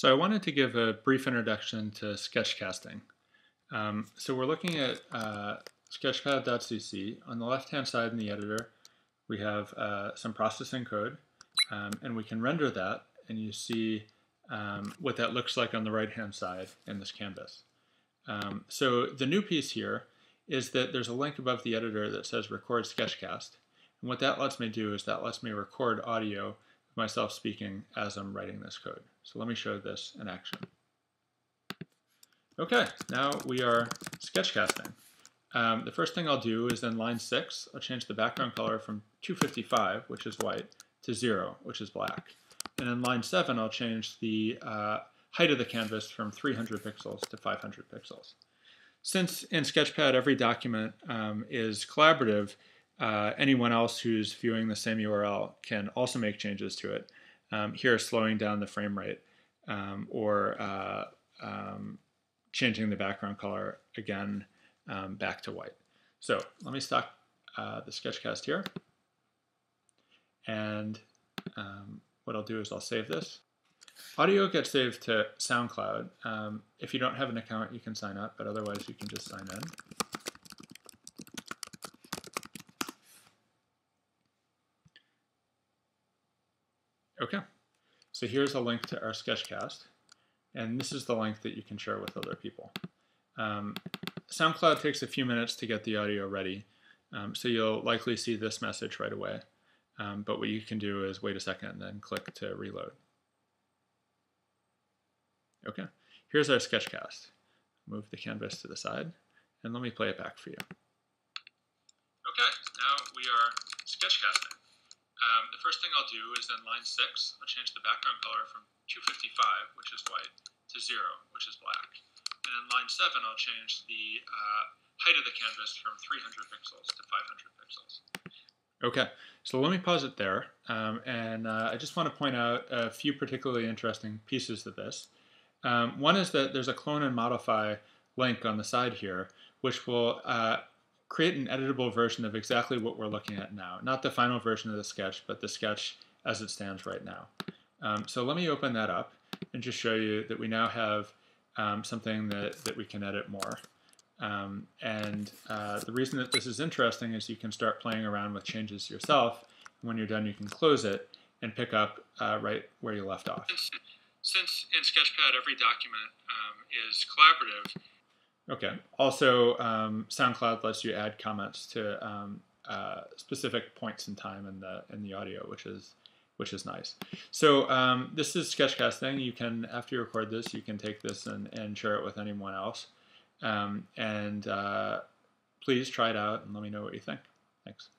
So I wanted to give a brief introduction to sketchcasting. So we're looking at Sketchpad.cc. On the left-hand side in the editor, we have some processing code, and we can render that, and you see what that looks like on the right-hand side in this canvas. So the new piece here is that there's a link above the editor that says Record Sketchcast. And what that lets me do is that lets me record audio of myself speaking as I'm writing this code. So let me show this in action. Okay, now we are sketchcasting. The first thing I'll do is in line 6, I'll change the background color from 255, which is white, to 0, which is black. And in line 7, I'll change the height of the canvas from 300 pixels to 500 pixels. Since in Sketchpad every document is collaborative, anyone else who's viewing the same URL can also make changes to it. Here, slowing down the frame rate or changing the background color again back to white. So let me stop the Sketchcast here. And what I'll do is I'll save this. Audio gets saved to SoundCloud. If you don't have an account, you can sign up, but otherwise you can just sign in. Okay, so here's a link to our Sketchcast, and this is the link that you can share with other people. SoundCloud takes a few minutes to get the audio ready, so you'll likely see this message right away. But what you can do is wait a second and then click to reload. Okay, here's our Sketchcast. Move the canvas to the side, and let me play it back for you. Okay, now we are sketchcasting. The first thing I'll do is in line 6, I'll change the background color from 255, which is white, to 0, which is black. And in line 7, I'll change the height of the canvas from 300 pixels to 500 pixels. Okay, so let me pause it there. I just want to point out a few particularly interesting pieces of this. One is that there's a clone and modify link on the side here, which will create an editable version of exactly what we're looking at now. Not the final version of the sketch, but the sketch as it stands right now. So let me open that up and just show you that we now have something that we can edit more. The reason that this is interesting is you can start playing around with changes yourself. When you're done, you can close it and pick up right where you left off. Since in Sketchpad every document is collaborative. Okay. Also, SoundCloud lets you add comments to specific points in time in the audio, which is nice. So this is sketchcasting. You can, after you record this, you can take this and share it with anyone else. Please try it out and let me know what you think. Thanks.